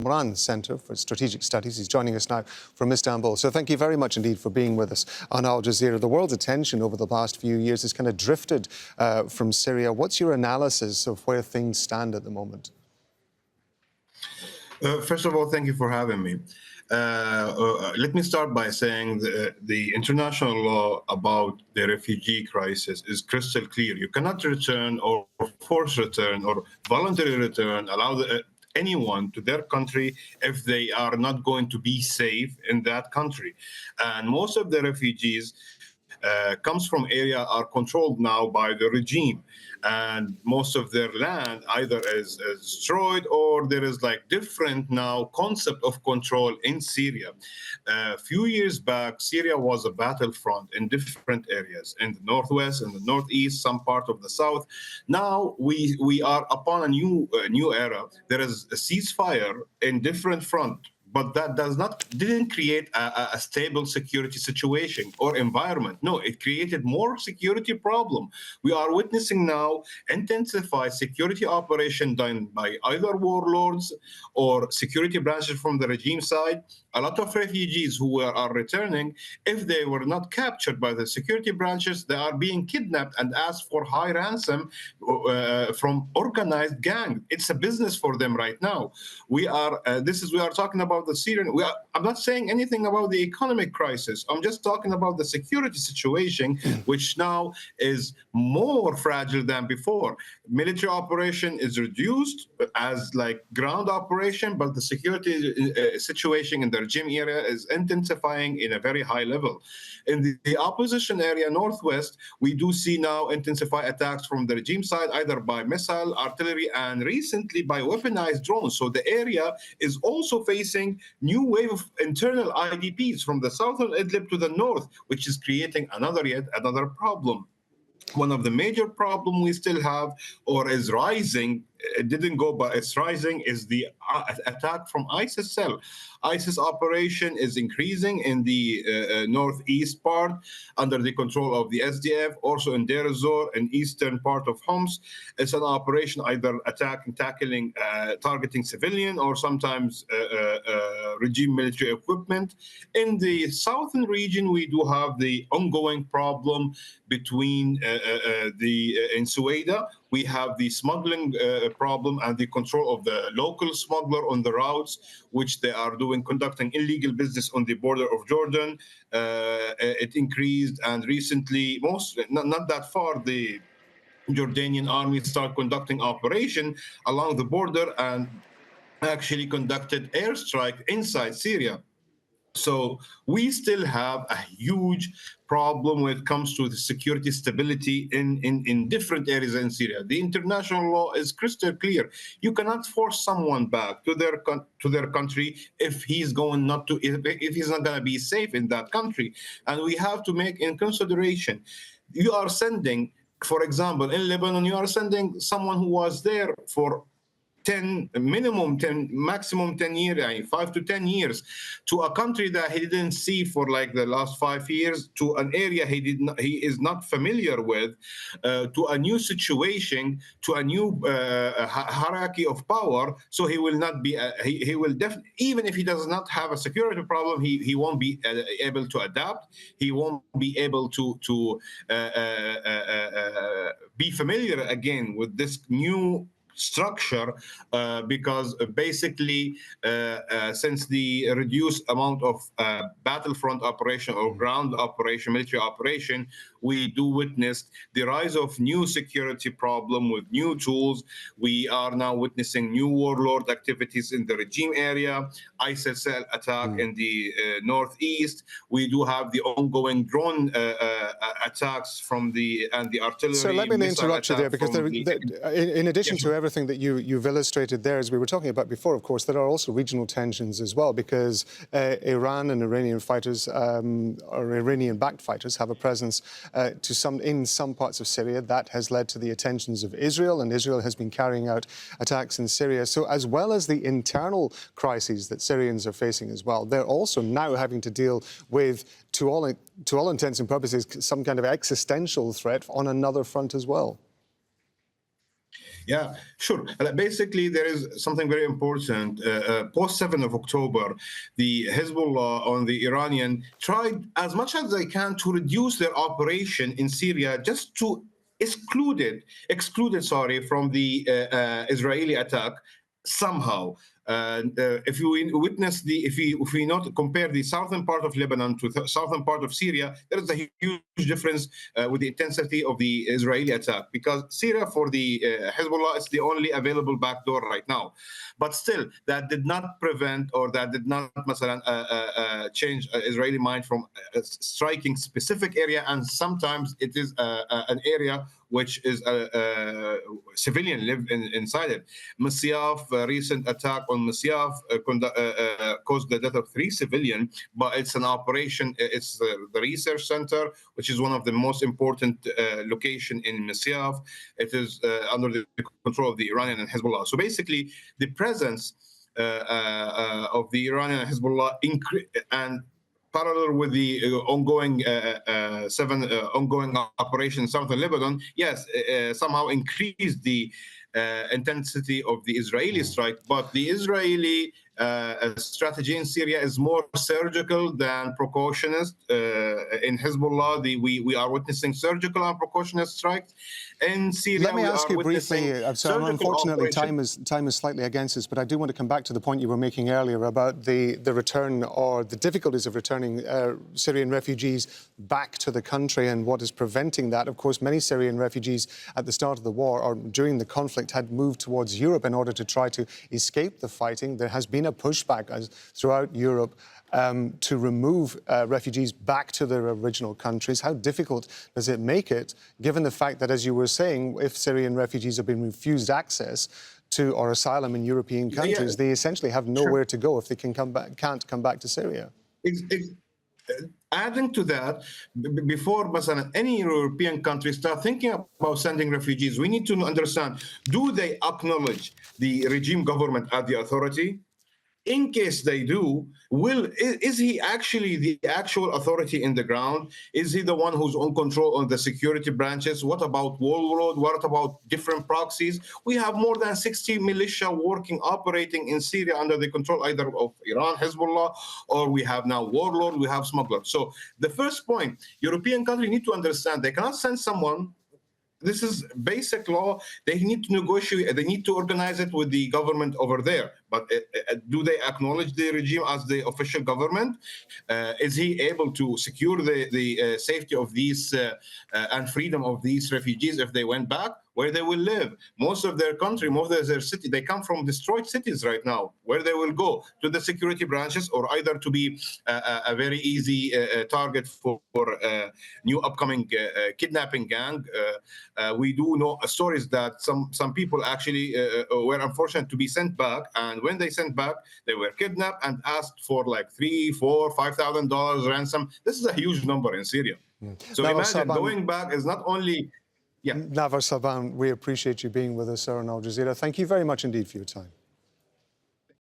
Omran Center for Strategic Studies. He's joining us now from Istanbul. So thank you very much indeed for being with us on Al Jazeera. The world's attention over the past few years has kind of drifted from Syria. What's your analysis of where things stand at the moment? First of all, thank you for having me. Let me start by saying the international law about the refugee crisis is crystal clear. You cannot return or force return or voluntary return, allow anyone to their country if they are not going to be safe in that country. And most of the refugees comes from area are controlled now by the regime, and most of their land either is destroyed or there is like different now concept of control in Syria. A few years back, Syria was a battlefront in different areas in the northwest, in the northeast, some part of the south. Now we are upon a new era. There is a ceasefire in different front, but that didn't create a stable security situation or environment. No, it created more security problem. We are witnessing now intensified security operation done by either warlords or security branches from the regime side. A lot of refugees who are returning, if they were not captured by the security branches, they are being kidnapped and asked for high ransom from organized gang. It's a business for them right now. We are talking about the Syrian. I'm not saying anything about the economic crisis. I'm just talking about the security situation, which now is more fragile than before. Military operation is reduced as like ground operation, but the security situation in the regime area is intensifying in a very high level. In the opposition area, northwest, we do see now intensified attacks from the regime side, either by missile, artillery, and recently by weaponized drones. So the area is also facing new wave of internal IDPs from the southern Idlib to the north, which is creating yet another problem. One of the major problems we still have, or is rising, it didn't go, but it's rising, is the attack from ISIS cell. ISIS operation is increasing in the northeast part under the control of the SDF, also in Deir ez-Zor, in eastern part of Homs. It's an operation either tackling, targeting civilian or sometimes regime military equipment. In the southern region, we do have the ongoing problem between in Suwaida. We have the smuggling problem and the control of the local smuggler on the routes, which they are conducting illegal business on the border of Jordan. It increased, and recently, not that far, the Jordanian army started conducting operation along the border and actually conducted airstrike inside Syria. So we still have a huge problem when it comes to the security stability in different areas in Syria. The international law is crystal clear. You cannot force someone back to their country if he's not going to be safe in that country. And we have to make in consideration, you are sending, for example, in Lebanon, you are sending someone who was there for maximum 10 years, 5 to 10 years, to a country that he didn't see for like the last 5 years, to an area he is not familiar with, to a new situation, to a new hierarchy of power. So he will not be, he will definitely, even if he does not have a security problem, he won't be able to adapt. He won't be able to be familiar again with this new structure, because basically since the reduced amount of battlefront operation or ground operation, military operation, we do witness the rise of new security problem with new tools. We are now witnessing new warlord activities in the regime area, ISIS attack in the northeast. We do have the ongoing drone attacks from the artillery. So let me interrupt you there, because in addition to everything that you've illustrated there, as we were talking about before, of course, there are also regional tensions as well, because Iran and Iranian fighters, or Iranian-backed fighters, have a presence in some parts of Syria. That has led to the attentions of Israel, and Israel has been carrying out attacks in Syria. So as well as the internal crises that Syrians are facing as well, they're also now having to deal with, to all intents and purposes, some kind of existential threat on another front as well. Yeah, sure. Basically, there is something very important. Post 7th of October, the Hezbollah on the Iranian tried as much as they can to reduce their operation in Syria, just to excluded, sorry, from the Israeli attack somehow. If you witness if we not compare the southern part of Lebanon to the southern part of Syria, there is a huge difference with the intensity of the Israeli attack, because Syria for the Hezbollah is the only available backdoor right now. But still, that did not prevent, or that did not change Israeli mind from striking specific area, and sometimes it is an area which is civilian live inside it. Masyaf, recent attack on Masyaf caused the death of 3 civilians, but it's an operation. It's the research center, which is one of the most important location in Masyaf. It is under the control of the Iranian and Hezbollah. So basically, the presence of the Iranian and Hezbollah and parallel with the ongoing ongoing operation in southern Lebanon, yes, somehow increased the intensity of the Israeli strike. But the Israeli strategy in Syria is more surgical than precautionist. In Hezbollah, we are witnessing surgical and precautionist strikes. In Syria, let me ask you briefly, so unfortunately time is slightly against us, but I do want to come back to the point you were making earlier about the return, or the difficulties of returning Syrian refugees back to the country, and what is preventing that. Of course, many Syrian refugees at the start of the war, or during the conflict, had moved towards Europe in order to try to escape the fighting. There has been a pushback throughout Europe to remove refugees back to their original countries. How difficult does it make it, given the fact that, as you were saying, if Syrian refugees have been refused access to or asylum in European countries, they essentially have nowhere to go if they can't come back to Syria? Adding to that, before any European country start thinking about sending refugees, we need to understand, do they acknowledge the regime government as the authority? In case they do, is he actually the actual authority in the ground? Is he the one who's on control on the security branches? What about warlord? What about different proxies? We have more than 60 militia operating in Syria under the control either of Iran, Hezbollah, or we have now warlord, we have smugglers. So the first point, European countries need to understand they cannot send someone. This is basic law. They need to negotiate. They need to organize it with the government over there. But do they acknowledge the regime as the official government? Is he able to secure the safety of these and freedom of these refugees if they went back? Where they will live? Most of their country, most of their city, they come from destroyed cities right now. Where they will go? To the security branches, or either to be a very easy target for new upcoming kidnapping gang. We do know stories that some people actually were unfortunate to be sent back, and when they sent back, they were kidnapped and asked for like $3,000, $4,000, $5,000 ransom. This is a huge number in Syria. So Navvar, imagine Saban, going back is not only. Navvar, Saban, we appreciate you being with us, sir, on Al Jazeera. Thank you very much indeed for your time.